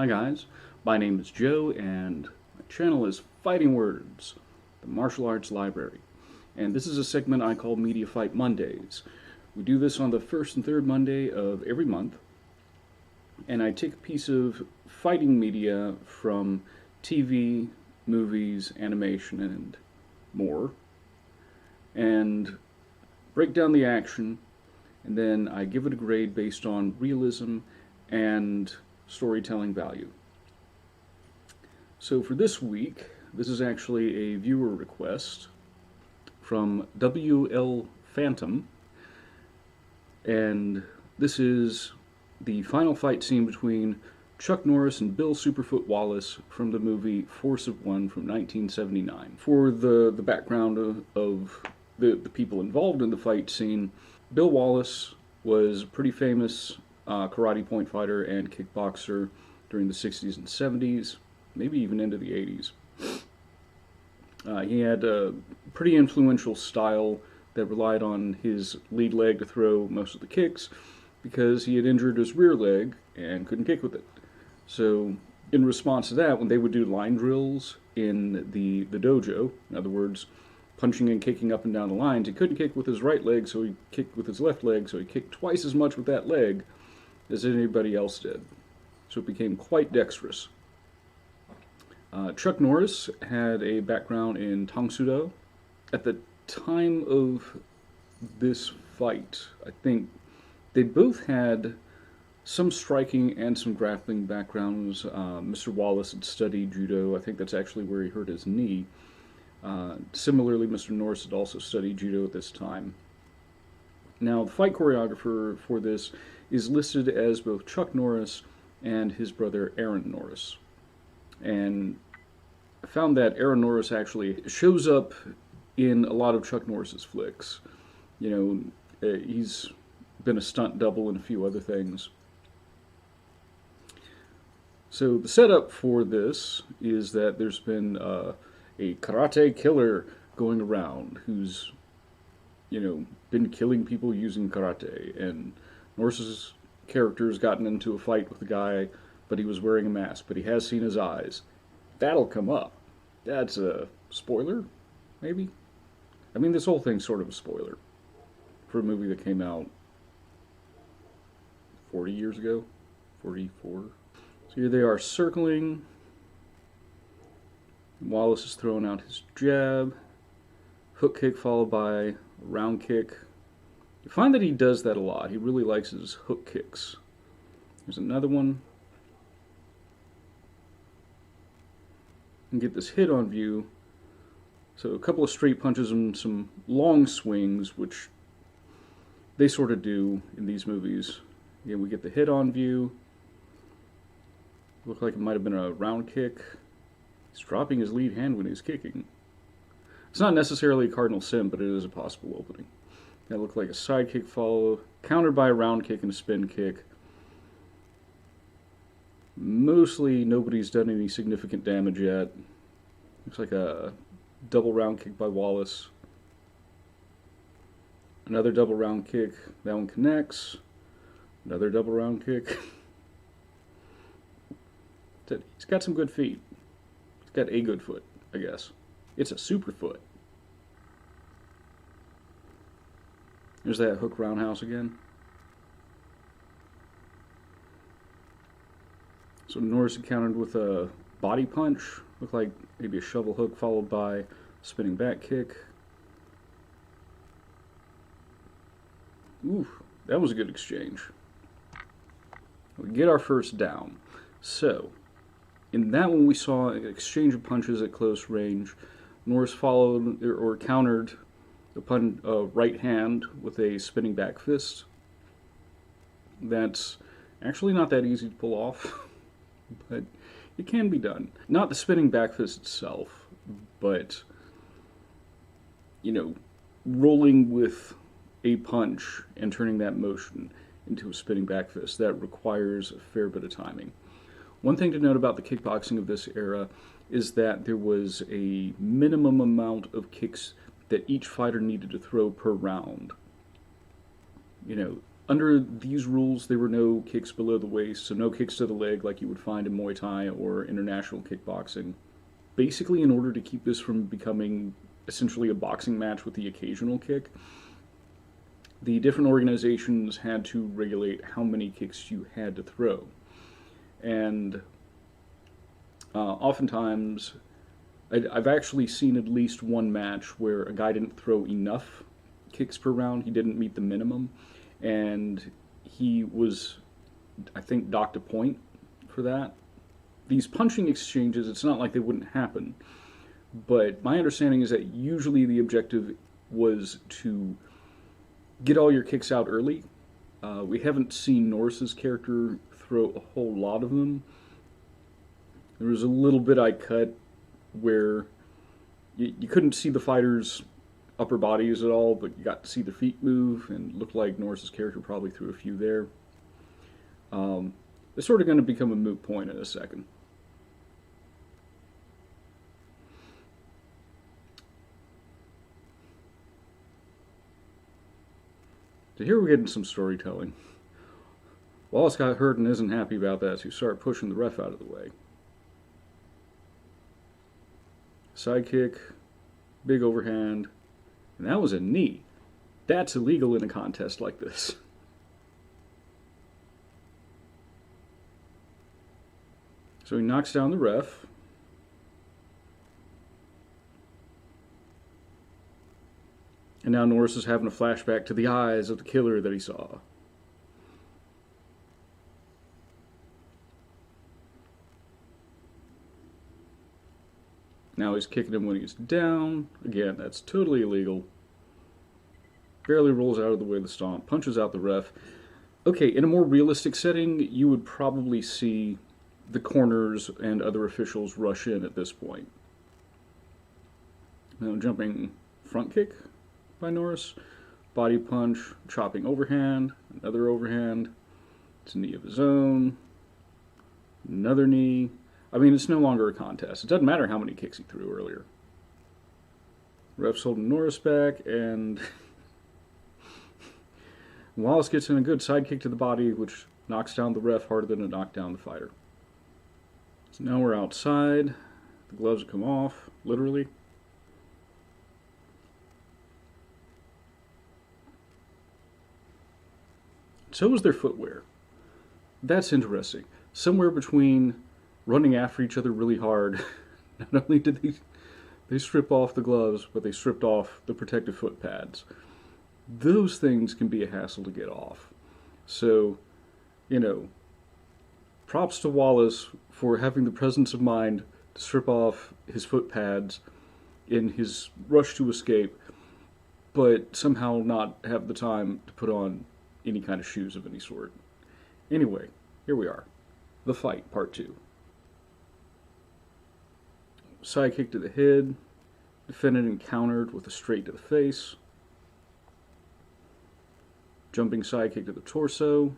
Hi guys, my name is Joe and my channel is Fighting Words, the martial arts library. And this is a segment I call Media Fight Mondays. We do this on the first and third Monday of every month. And I take a piece of fighting media from TV, movies, animation, and more, and break down the action, and then I give it a grade based on realism and storytelling value. So for this week, this is actually a viewer request from WL Phantom, and this is the final fight scene between Chuck Norris and Bill Superfoot Wallace from the movie Force of One from 1979. For the background of the people involved in the fight scene, Bill Wallace was a pretty famous karate point fighter and kickboxer during the 60s and 70s, maybe even into the 80s. He had a pretty influential style that relied on his lead leg to throw most of the kicks because he had injured his rear leg and couldn't kick with it. So in response to that, when they would do line drills in the dojo, in other words, punching and kicking up and down the lines, he couldn't kick with his right leg, so he kicked with his left leg, so he kicked twice as much with that leg as anybody else did. So it became quite dexterous. Chuck Norris had a background in Tang Soo Do. At the time of this fight, I think they both had some striking and some grappling backgrounds. Mr. Wallace had studied judo. I think that's actually where he hurt his knee. Similarly, Mr. Norris had also studied judo at this time. Now, the fight choreographer for this is listed as both Chuck Norris and his brother Aaron Norris. And I found that Aaron Norris actually shows up in a lot of Chuck Norris's flicks. You know, he's been a stunt double and a few other things. So the setup for this is that there's been a karate killer going around who's, been killing people using karate, and Norris's character has gotten into a fight with the guy, but he was wearing a mask, but he has seen his eyes. That'll come up. That's a spoiler, maybe? I mean, this whole thing's sort of a spoiler for a movie that came out 40 years ago, 44. So here they are circling. Wallace is throwing out his jab, hook kick followed by a round kick. You find that he does that a lot. He really likes his hook kicks. There's another one. And get this hit on view. So a couple of straight punches and some long swings, which they sort of do in these movies. Again, we get the hit on view. Looked like it might have been a round kick. He's dropping his lead hand when he's kicking. It's not necessarily a cardinal sin, but it is a possible opening. That looked like a side kick follow, countered by a round kick and a spin kick. Mostly nobody's done any significant damage yet. Looks like a double round kick by Wallace. Another double round kick. That one connects. Another double round kick. He's got some good feet. He's got a good foot, I guess. It's a super foot. There's that hook roundhouse again. So Norris countered with a body punch. Looked like maybe a shovel hook followed by a spinning back kick. Ooh, that was a good exchange. We get our first down. So, in that one we saw an exchange of punches at close range. Norris followed or countered upon a right hand with a spinning back fist. That's actually not that easy to pull off, but it can be done. Not the spinning back fist itself, but, rolling with a punch and turning that motion into a spinning back fist. That requires a fair bit of timing. One thing to note about the kickboxing of this era is that there was a minimum amount of kicks that each fighter needed to throw per round. under these rules, there were no kicks below the waist, so no kicks to the leg like you would find in Muay Thai or international kickboxing. Basically, in order to keep this from becoming essentially a boxing match with the occasional kick, the different organizations had to regulate how many kicks you had to throw. And oftentimes, I've actually seen at least one match where a guy didn't throw enough kicks per round. He didn't meet the minimum, and he was, I think, docked a point for that. These punching exchanges, it's not like they wouldn't happen, but my understanding is that usually the objective was to get all your kicks out early. We haven't seen Norris's character throw a whole lot of them. There was a little bit I cut where you couldn't see the fighters' upper bodies at all, but you got to see their feet move, and it looked like Norris's character probably threw a few there. It's sort of going to become a moot point in a second. So here we're getting some storytelling. Wallace got hurt and isn't happy about that, so you start pushing the ref out of the way. Side kick, big overhand, and that was a knee. That's illegal in a contest like this. So he knocks down the ref. And now Norris is having a flashback to the eyes of the killer that he saw. Now he's kicking him when he's down. Again, that's totally illegal. Barely rolls out of the way of the stomp, punches out the ref. Okay, in a more realistic setting, you would probably see the corners and other officials rush in at this point. Now jumping front kick by Norris. Body punch, chopping overhand, another overhand. It's a knee of his own. Another knee. I mean, it's no longer a contest. It doesn't matter how many kicks he threw earlier. Ref's holding Norris back, and Wallace gets in a good side kick to the body, which knocks down the ref harder than it knocked down the fighter. So now we're outside. The gloves come off, literally. So was their footwear. That's interesting. Somewhere between running after each other really hard, not only did they strip off the gloves, but they stripped off the protective foot pads. Those things can be a hassle to get off. So, you know, props to Wallace for having the presence of mind to strip off his foot pads in his rush to escape, but somehow not have the time to put on any kind of shoes of any sort. Anyway, here we are. The fight, part 2. Side kick to the head. Defended and countered with a straight to the face. Jumping side kick to the torso.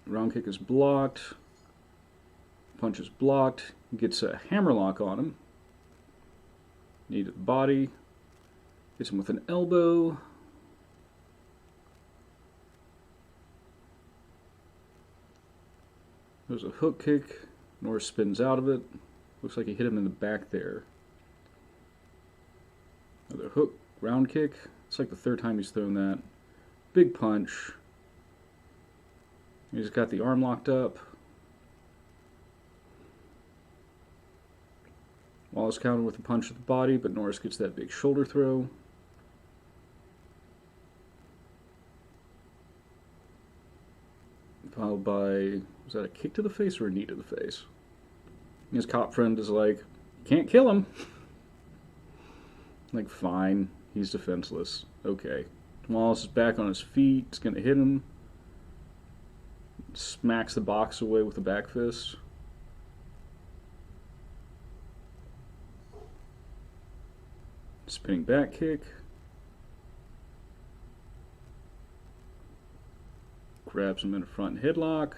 Round kick is blocked. Punch is blocked. Gets a hammerlock on him. Knee to the body. Hits him with an elbow. There's a hook kick. Norris spins out of it. Looks like he hit him in the back there. Another hook, round kick. It's like the third time he's thrown that. Big punch. He's got the arm locked up. Wallace countered with a punch to the body, but Norris gets that big shoulder throw. Followed by, was that a kick to the face or a knee to the face? His cop friend is like, can't kill him. Like, fine, he's defenseless. Okay. Wallace is back on his feet, he's going to hit him. Smacks the box away with a back fist. Spinning back kick. Grabs him in a front headlock.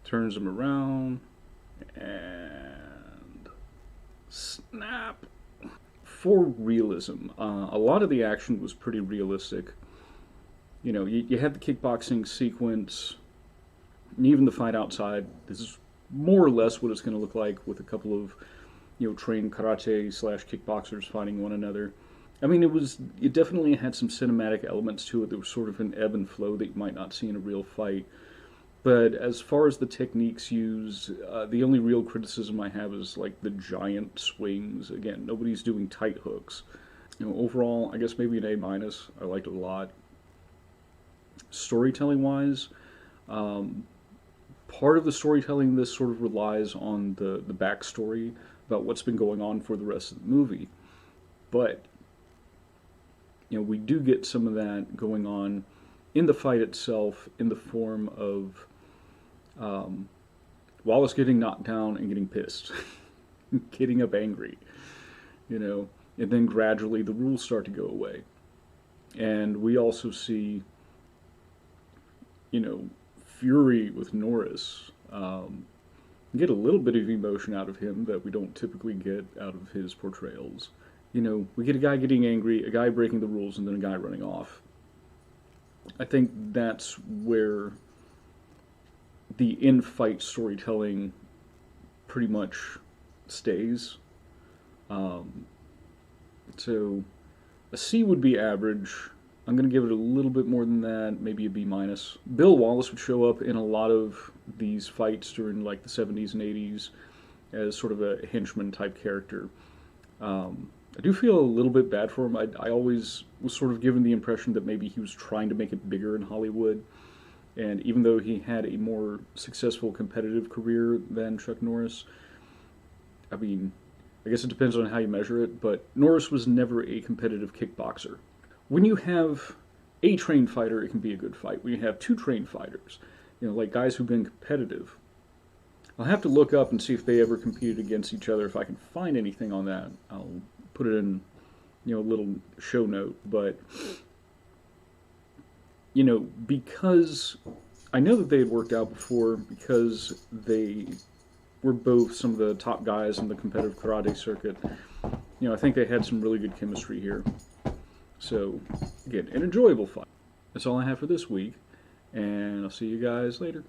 Turns him around. And Snap! For realism, a lot of the action was pretty realistic. You know, you had the kickboxing sequence, and even the fight outside. This is more or less what it's going to look like with a couple of, trained karate slash kickboxers fighting one another. I mean, it definitely had some cinematic elements to it. There was sort of an ebb and flow that you might not see in a real fight. But as far as the techniques used, the only real criticism I have is like the giant swings. Again, nobody's doing tight hooks. Overall, I guess maybe an A minus. I liked it a lot. Storytelling wise, part of the storytelling this sort of relies on the backstory about what's been going on for the rest of the movie. But we do get some of that going on in the fight itself, in the form of Wallace getting knocked down and getting pissed, getting up angry, and then gradually the rules start to go away. And we also see, fury with Norris, get a little bit of emotion out of him that we don't typically get out of his portrayals. We get a guy getting angry, a guy breaking the rules, and then a guy running off. I think that's where the in-fight storytelling pretty much stays. So a C would be average. I'm going to give it a little bit more than that, maybe a B minus. Bill Wallace would show up in a lot of these fights during like the 70s and 80s as sort of a henchman type character. I do feel a little bit bad for him. I always was sort of given the impression that maybe he was trying to make it bigger in Hollywood. And even though he had a more successful competitive career than Chuck Norris, I mean, I guess it depends on how you measure it, but Norris was never a competitive kickboxer. When you have a trained fighter, it can be a good fight. When you have two trained fighters, like guys who've been competitive, I'll have to look up and see if they ever competed against each other. If I can find anything on that, I'll put it in, a little show note. But, because I know that they had worked out before, because they were both some of the top guys in the competitive karate circuit, I think they had some really good chemistry here. So, again, an enjoyable fight. That's all I have for this week, and I'll see you guys later.